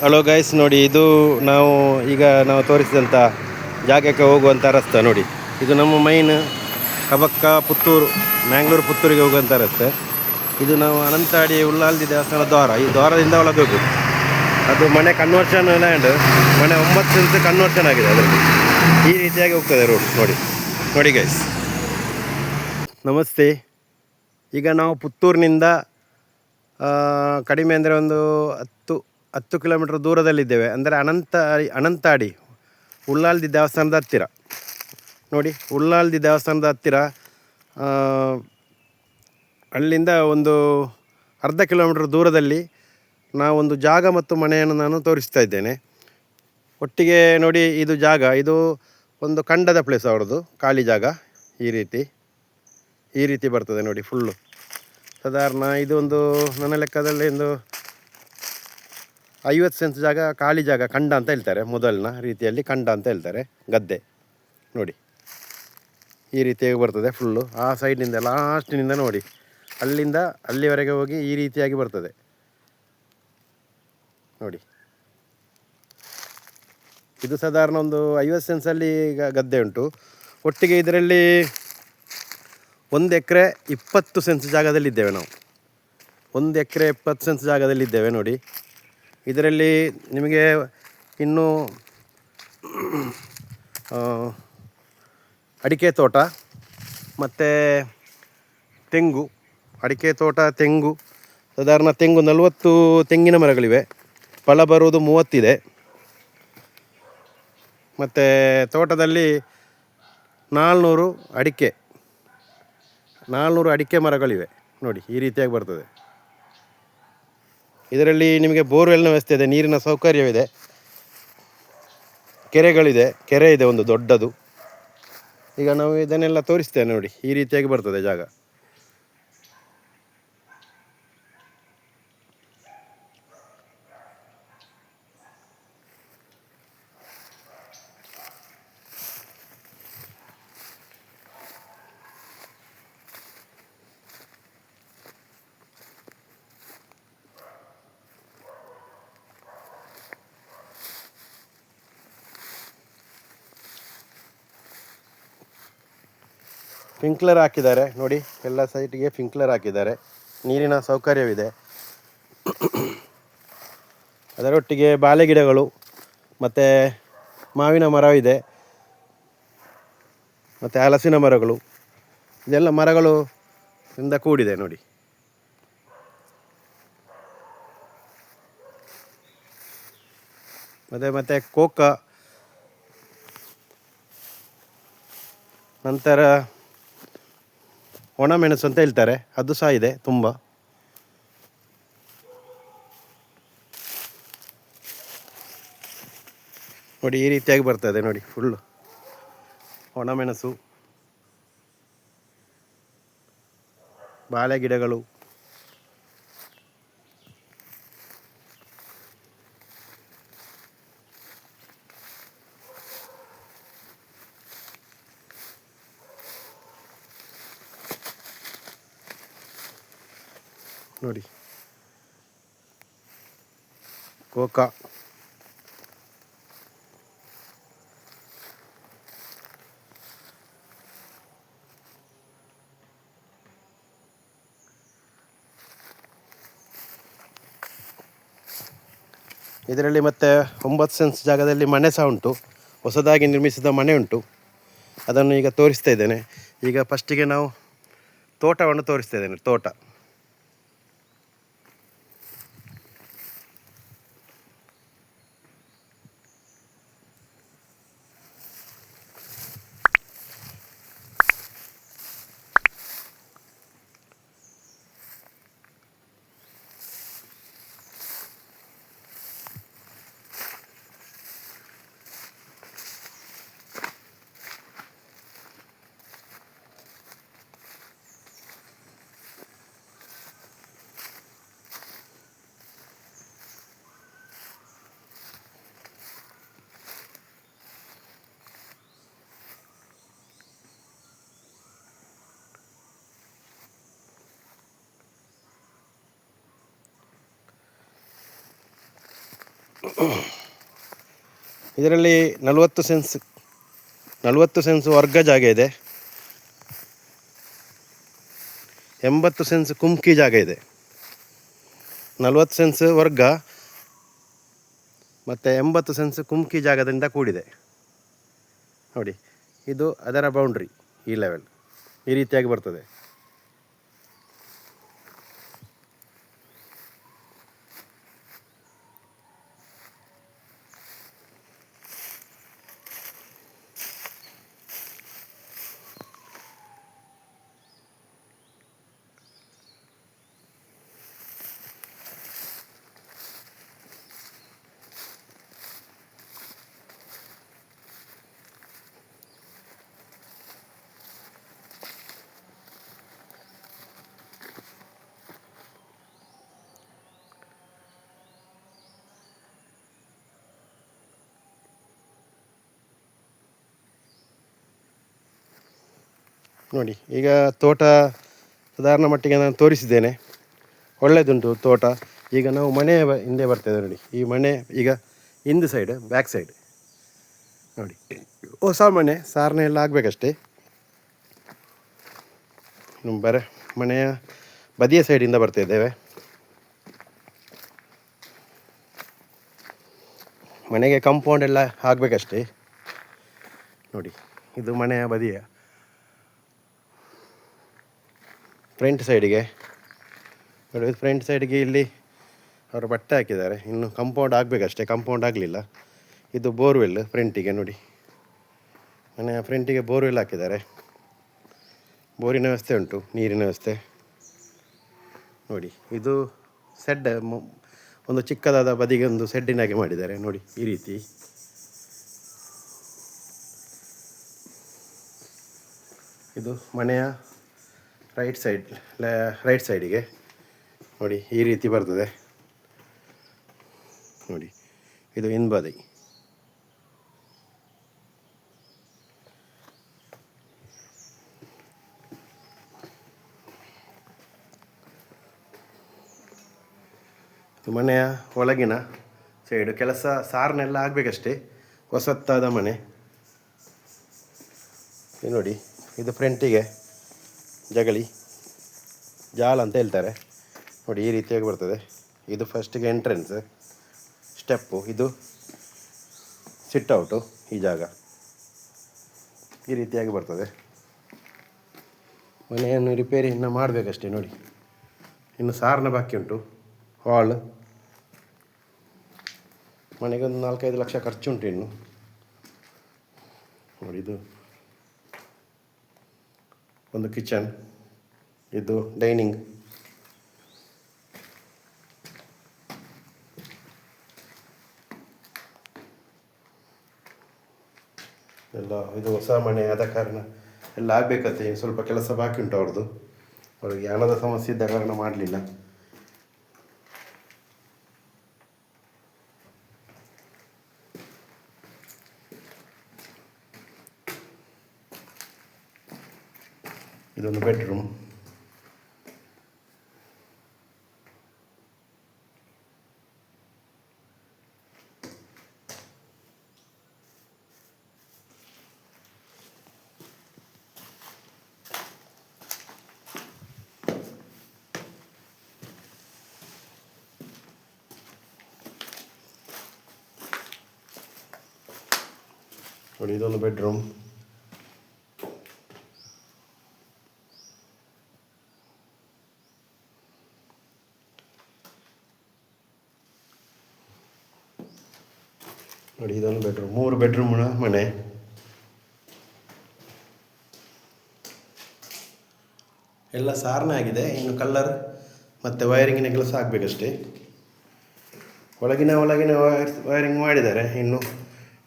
Hello guys, ನೋಡಿ ಇದು ನಾವು ತೋರಿಸಿದಂಥ ಜಾಗಕ್ಕೆ ಹೋಗುವಂಥ ರಸ್ತೆ. ನೋಡಿ, ಇದು ನಮ್ಮ ಮೈನ್ ಕಬಕ್ಕ ಪುತ್ತೂರು, ಮ್ಯಾಂಗ್ಳೂರು ಪುತ್ತೂರಿಗೆ ಹೋಗುವಂಥ ರಸ್ತೆ. ಇದು ನಾವು ಅನಂತಾಡಿ ಉಳ್ಳಾಲ್ದಿ ದೇವಸ್ಥಾನ ದ್ವಾರ, ಈ ದ್ವಾರದಿಂದ ಒಳಗೆ ಹೋಗ್ಬೋದು. ಅದು ಮನೆ ಕನ್ವರ್ಷನ್ ಲ್ಯಾಂಡ್, ಮನೆ 9 ಸೆನ್ಸ್ ಕನ್ವರ್ಷನ್ ಆಗಿದೆ. ಅದರಲ್ಲಿ ಈ ರೀತಿಯಾಗಿ ಹೋಗ್ತದೆ ರೋಡ್. ನೋಡಿ ಗೈಸ್, ನಮಸ್ತೆ. ಈಗ ನಾವು ಪುತ್ತೂರಿನಿಂದ ಕಡಿಮೆ ಅಂದರೆ ಒಂದು 10 ಕಿಲೋಮೀಟ್ರ್ ದೂರದಲ್ಲಿದ್ದೇವೆ. ಅಂದರೆ ಅನಂತಾಡಿ ಉಳ್ಳಾಲ್ದಿ ದೇವಸ್ಥಾನದ ಹತ್ತಿರ. ನೋಡಿ, ಉಳ್ಳಾಲ್ದಿ ದೇವಸ್ಥಾನದ ಹತ್ತಿರ ಅಲ್ಲಿಂದ ಒಂದು ಅರ್ಧ ಕಿಲೋಮೀಟ್ರ್ ದೂರದಲ್ಲಿ ನಾವೊಂದು ಜಾಗ ಮತ್ತು ಮನೆಯನ್ನು ನಾನು ತೋರಿಸ್ತಾ ಇದ್ದೇನೆ. ಒಟ್ಟಿಗೆ ನೋಡಿ, ಇದು ಒಂದು ಖಂಡದ ಪ್ಲೇಸ್ ಅವ್ರದ್ದು, ಖಾಲಿ ಜಾಗ. ಈ ರೀತಿ ಬರ್ತದೆ ನೋಡಿ. ಫುಲ್ಲು ಸಾಧಾರಣ ಇದು ಒಂದು ನನ್ನ ಲೆಕ್ಕದಲ್ಲಿ ಒಂದು 50 ಸೆನ್ಸ್ ಜಾಗ, ಖಾಲಿ ಜಾಗ, ಖಂಡ ಅಂತ ಹೇಳ್ತಾರೆ. ಮೊದಲಿನ ರೀತಿಯಲ್ಲಿ ಖಂಡ ಅಂತ ಹೇಳ್ತಾರೆ, ಗದ್ದೆ. ನೋಡಿ, ಈ ರೀತಿಯಾಗಿ ಬರ್ತದೆ ಫುಲ್ಲು. ಆ ಸೈಡ್ನಿಂದ ಲಾಸ್ಟಿನಿಂದ ನೋಡಿ, ಅಲ್ಲಿಂದ ಅಲ್ಲಿವರೆಗೆ ಹೋಗಿ ಈ ರೀತಿಯಾಗಿ ಬರ್ತದೆ ನೋಡಿ. ಇದು ಸಾಧಾರಣ ಒಂದು 50 ಸೆನ್ಸಲ್ಲಿ ಗದ್ದೆ ಉಂಟು. ಒಟ್ಟಿಗೆ ಇದರಲ್ಲಿ 1 ಎಕರೆ 20 ಸೆನ್ಸ್ ಜಾಗದಲ್ಲಿದ್ದೇವೆ ನಾವು. 1 ಎಕರೆ 20 ಸೆನ್ಸ್ ಜಾಗದಲ್ಲಿದ್ದೇವೆ ನೋಡಿ. ಇದರಲ್ಲಿ ನಿಮಗೆ ಇನ್ನೂ ಅಡಿಕೆ ತೋಟ ಮತ್ತು ತೆಂಗು, ಅಡಿಕೆ ತೋಟ, ತೆಂಗು, ಸಾಧಾರಣ ತೆಂಗು 40 ತೆಂಗಿನ ಮರಗಳಿವೆ. ಫಲ ಬರುವುದು 30 ಇದೆ. ಮತ್ತು ತೋಟದಲ್ಲಿ 400 ಅಡಿಕೆ ಮರಗಳಿವೆ ನೋಡಿ. ಈ ರೀತಿಯಾಗಿ ಬರ್ತದೆ. ಇದರಲ್ಲಿ ನಿಮಗೆ ಬೋರ್ವೆಲ್ನ ವ್ಯವಸ್ಥೆ ಇದೆ, ನೀರಿನ ಸೌಕರ್ಯವಿದೆ, ಕೆರೆ ಇದೆ ಒಂದು ದೊಡ್ಡದು. ಈಗ ನಾವು ಇದನ್ನೆಲ್ಲ ತೋರಿಸ್ತೇವೆ ನೋಡಿ. ಈ ರೀತಿಯಾಗಿ ಬರ್ತದೆ ಜಾಗ. ಸ್ಪ್ರಿಂಕ್ಲರ್ ಹಾಕಿದ್ದಾರೆ ನೋಡಿ, ಎಲ್ಲ ಸೈಟಿಗೆ ಸ್ಪ್ರಿಂಕ್ಲರ್ ಹಾಕಿದ್ದಾರೆ. ನೀರಿನ ಸೌಕರ್ಯವಿದೆ. ಅದರೊಟ್ಟಿಗೆ ಬಾಳೆ ಗಿಡಗಳು ಮತ್ತು ಮಾವಿನ ಮರವಿದೆ, ಮತ್ತು ಹಲಸಿನ ಮರಗಳು, ಇದೆಲ್ಲ ಮರಗಳು ಇಂದ ಕೂಡಿದೆ ನೋಡಿ. ಮತ್ತು ಕೋಕ, ನಂತರ ಒಣಮೆಣಸು ಅಂತ ಹೇಳ್ತಾರೆ, ಅದು ಸಹ ಇದೆ ತುಂಬ. ನೋಡಿ, ಈ ರೀತಿಯಾಗಿ ಬರ್ತದೆ ನೋಡಿ. ಫುಲ್ಲು ಒಣಮೆಣಸು, ಬಾಳೆ ಗಿಡಗಳು, ನೋಡಿ ಕೋಕ. ಇದರಲ್ಲಿ ಮತ್ತೆ 9 ಸೆನ್ಸ್ ಜಾಗದಲ್ಲಿ ಮನೆ ಸಹ ಉಂಟು, ಹೊಸದಾಗಿ ನಿರ್ಮಿಸಿದ ಮನೆ ಉಂಟು. ಅದನ್ನು ಈಗ ತೋರಿಸ್ತಾ ಇದ್ದೇನೆ. ಈಗ ಫಸ್ಟಿಗೆ ನಾವು ತೋಟವನ್ನು ತೋರಿಸ್ತಾ ಇದ್ದೇನೆ. ತೋಟ ಇದರಲ್ಲಿ 40 ಸೆನ್ಸ್ ವರ್ಗ ಜಾಗ ಇದೆ, 80 ಸೆನ್ಸ್ ಕುಮ್ಕಿ ಜಾಗ ಇದೆ. 40 ಸೆನ್ಸ್ ವರ್ಗ ಮತ್ತು 80 ಸೆನ್ಸ್ ಕುಮ್ಕಿ ಜಾಗದಿಂದ ಕೂಡಿದೆ ನೋಡಿ. ಇದು ಅದರ ಬೌಂಡ್ರಿ, ಈ ಲೆವೆಲ್ ಈ ರೀತಿಯಾಗಿ ಬರ್ತದೆ. ನೋಡಿ, ಈಗ ತೋಟ ಸಾಧಾರಣ ಮಟ್ಟಿಗೆ ನಾನು ತೋರಿಸಿದ್ದೇನೆ, ಒಳ್ಳೆಯದುಂಟು ತೋಟ. ಈಗ ನಾವು ಮನೆ ಹಿಂದೆ ಬರ್ತೇವೆ ನೋಡಿ. ಈ ಮನೆ ಈಗ ಹಿಂದೆ ಸೈಡ್, ಬ್ಯಾಕ್ ಸೈಡ್ ನೋಡಿ, ಹೊಸ ಮನೆ, ಸಾರನೆ ಎಲ್ಲ ಆಗಬೇಕಷ್ಟೇ. ಬರ ಮನೆಯ ಬದಿಯ ಸೈಡಿಂದ ಬರ್ತಾಯಿದ್ದೇವೆ. ಮನೆಗೆ ಕಾಂಪೌಂಡ್ ಎಲ್ಲ ಆಗಬೇಕಷ್ಟೇ ನೋಡಿ. ಇದು ಮನೆಯ ಬದಿಯ ಫ್ರಂಟ್ ಸೈಡಿಗೆ ನೋಡಿ. ಫ್ರಂಟ್ ಸೈಡಿಗೆ ಇಲ್ಲಿ ಅವರು ಬಟ್ಟೆ ಹಾಕಿದ್ದಾರೆ, ಇನ್ನು ಕಾಂಪೌಂಡ್ ಆಗಬೇಕಷ್ಟೇ, ಕಾಂಪೌಂಡ್ ಆಗಲಿಲ್ಲ. ಇದು ಬೋರ್ವೆಲ್ ಫ್ರಂಟಿಗೆ ನೋಡಿ, ಮನೆಯ ಫ್ರಂಟಿಗೆ ಬೋರ್ವೆಲ್ ಹಾಕಿದ್ದಾರೆ. ಬೋರಿನ ವ್ಯವಸ್ಥೆ ಉಂಟು, ನೀರಿನ ವ್ಯವಸ್ಥೆ ನೋಡಿ. ಇದು ಸೆಡ್, ಒಂದು ಚಿಕ್ಕದಾದ ಬದಿಗೆ ಒಂದು ಸೆಡ್ಡಿನಾಗೆ ಮಾಡಿದ್ದಾರೆ ನೋಡಿ, ಈ ರೀತಿ. ಇದು ಮನೆಯ ರೈಟ್ ಸೈಡಿಗೆ ನೋಡಿ, ಈ ರೀತಿ ಬರ್ತದೆ ನೋಡಿ. ಇದು ಹಿಂಬದಿ. ಮನೆಯ ಒಳಗಿನ ಸೈಡು ಕೆಲಸ ಸಾರನೆಲ್ಲ ಆಗಬೇಕಷ್ಟೇ, ಹೊಸತ್ತಾದ ಮನೆ ನೋಡಿ. ಇದು ಫ್ರಂಟಿಗೆ ಜಗಲಿ ಜಾಲ ಅಂತ ಹೇಳ್ತಾರೆ ನೋಡಿ, ಈ ರೀತಿಯಾಗಿ ಬರ್ತದೆ. ಇದು ಫಸ್ಟಿಗೆ ಎಂಟ್ರೆನ್ಸ್ ಸ್ಟೆಪ್ಪು, ಇದು ಸಿಟ್ಔಟು, ಈ ಜಾಗ ಈ ರೀತಿಯಾಗಿ ಬರ್ತದೆ. ಮನೆಯನ್ನು ರಿಪೇರಿ ಇನ್ನು ಮಾಡಬೇಕಷ್ಟೇ ನೋಡಿ, ಇನ್ನು ಸಾರನ ಬಾಕಿ ಉಂಟು. ಹಾಲ್ ಮನೆಗೆ ಒಂದು 4-5 ಲಕ್ಷ ಖರ್ಚುಂಟು ಇನ್ನು ನೋಡಿ. ಇದು ಒಂದು ಕಿಚನ್, ಇದು ಡೈನಿಂಗ್, ಎಲ್ಲ ಇದು ಹೊಸ ಮನೆ ಆದ ಕಾರಣ ಎಲ್ಲ ಆಗಬೇಕಂತೆ. ಸ್ವಲ್ಪ ಕೆಲಸ ಬಾಕಿ ಉಂಟು ಅವ್ರದ್ದು, ಅವ್ರಿಗೆ ಹಣದ ಸಮಸ್ಯೆ ಇದ್ದ ಕಾರಣ ಮಾಡಲಿಲ್ಲ. ಇದೊಂದು ಬೆಡ್ರೂಮ್ ನೋಡಿ. ಇದೊಂದು ಬೆಡ್ರೂಮ್ ನೋಡಿ. ಇದೊಂದು ಬೆಡ್ರೂಮ್, 3 ಬೆಡ್ರೂಮ್ನ ಮನೆ. ಎಲ್ಲ ಸಾರನೇ ಆಗಿದೆ, ಇನ್ನು ಕಲ್ಲರ್ ಮತ್ತು ವೈರಿಂಗಿನ ಕೆಲಸ ಆಗಬೇಕಷ್ಟೇ. ಒಳಗಿನ ವೈರಿಂಗ್ ಮಾಡಿದ್ದಾರೆ, ಇನ್ನು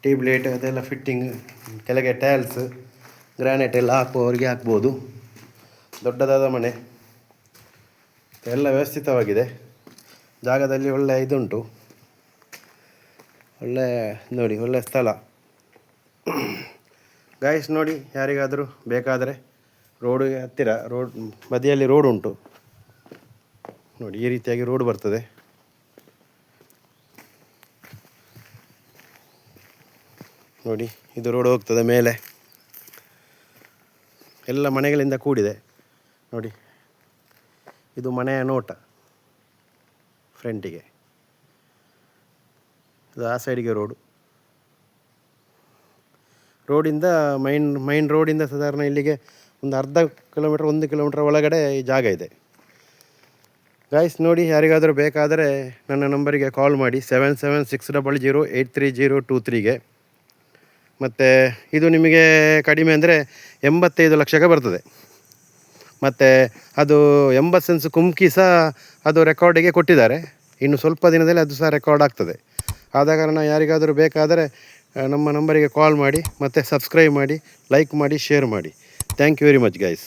ಟ್ಯೂಬ್ ಲೈಟ್ ಅದೆಲ್ಲ ಫಿಟ್ಟಿಂಗ್, ಕೆಳಗೆ ಟೈಲ್ಸ್ ಗ್ರಾನೈಟ್ ಎಲ್ಲ ಹಾಕುವವರಿಗೆ ಹಾಕ್ಬೋದು. ದೊಡ್ಡದಾದ ಮನೆ, ಎಲ್ಲ ವ್ಯವಸ್ಥಿತವಾಗಿದೆ. ಜಾಗದಲ್ಲಿ ಒಳ್ಳೆ ಇದುಂಟು, ಒಳ್ಳೆ ನೋಡಿ, ಒಳ್ಳೆ ಸ್ಥಳ. ಗಾಯ್ಸ್ ನೋಡಿ, ಯಾರಿಗಾದರೂ ಬೇಕಾದರೆ ರೋಡಿಗೆ ಹತ್ತಿರ, ರೋಡ್ ಬದಿಯಲ್ಲಿ ರೋಡ್ ಉಂಟು ನೋಡಿ. ಈ ರೀತಿಯಾಗಿ ರೋಡ್ ಬರ್ತದೆ. ನೋಡಿ ಇದು ರೋಡ್ ಹೋಗ್ತದೆ ಮೇಲೆ, ಎಲ್ಲ ಮನೆಗಳಿಂದ ಕೂಡಿದೆ ನೋಡಿ. ಇದು ಮನೆಯ ನೋಟ ಫ್ರಂಟಿಗೆ, ಇದು ಆ ಸೈಡಿಗೆ ರೋಡಿಂದ ಮೈನ್ ರೋಡಿಂದ ಸಾಧಾರಣ ಇಲ್ಲಿಗೆ ಒಂದು ಅರ್ಧ ಕಿಲೋಮೀಟ್ರ್ 1 ಕಿಲೋಮೀಟ್ರ್ ಒಳಗಡೆ ಈ ಜಾಗ ಇದೆ. ಗಾಯ್ಸ್ ನೋಡಿ, ಯಾರಿಗಾದರೂ ಬೇಕಾದರೆ ನನ್ನ ನಂಬರಿಗೆ ಕಾಲ್ ಮಾಡಿ 7760083023ಗೆ. ಮತ್ತು ಇದು ನಿಮಗೆ ಕಡಿಮೆ ಅಂದರೆ 85 ಲಕ್ಷಕ್ಕೆ ಬರ್ತದೆ. ಮತ್ತು ಅದು 80 ಸೆನ್ಸ್ ಕುಮ್ಕಿ ಸಹ ಅದು ರೆಕಾರ್ಡಿಗೆ ಕೊಟ್ಟಿದ್ದಾರೆ. ಇನ್ನು ಸ್ವಲ್ಪ ದಿನದಲ್ಲಿ ಅದು ಸಹ ರೆಕಾರ್ಡ್ ಆಗ್ತದೆ. ಆದ ಕಾರಣ ಯಾರಿಗಾದರೂ ಬೇಕಾದರೆ ನಮ್ಮ ನಂಬರಿಗೆ ಕಾಲ್ ಮಾಡಿ, ಮತ್ತು ಸಬ್ಸ್ಕ್ರೈಬ್ ಮಾಡಿ, ಲೈಕ್ ಮಾಡಿ, ಶೇರ್ ಮಾಡಿ. Thank you very much guys.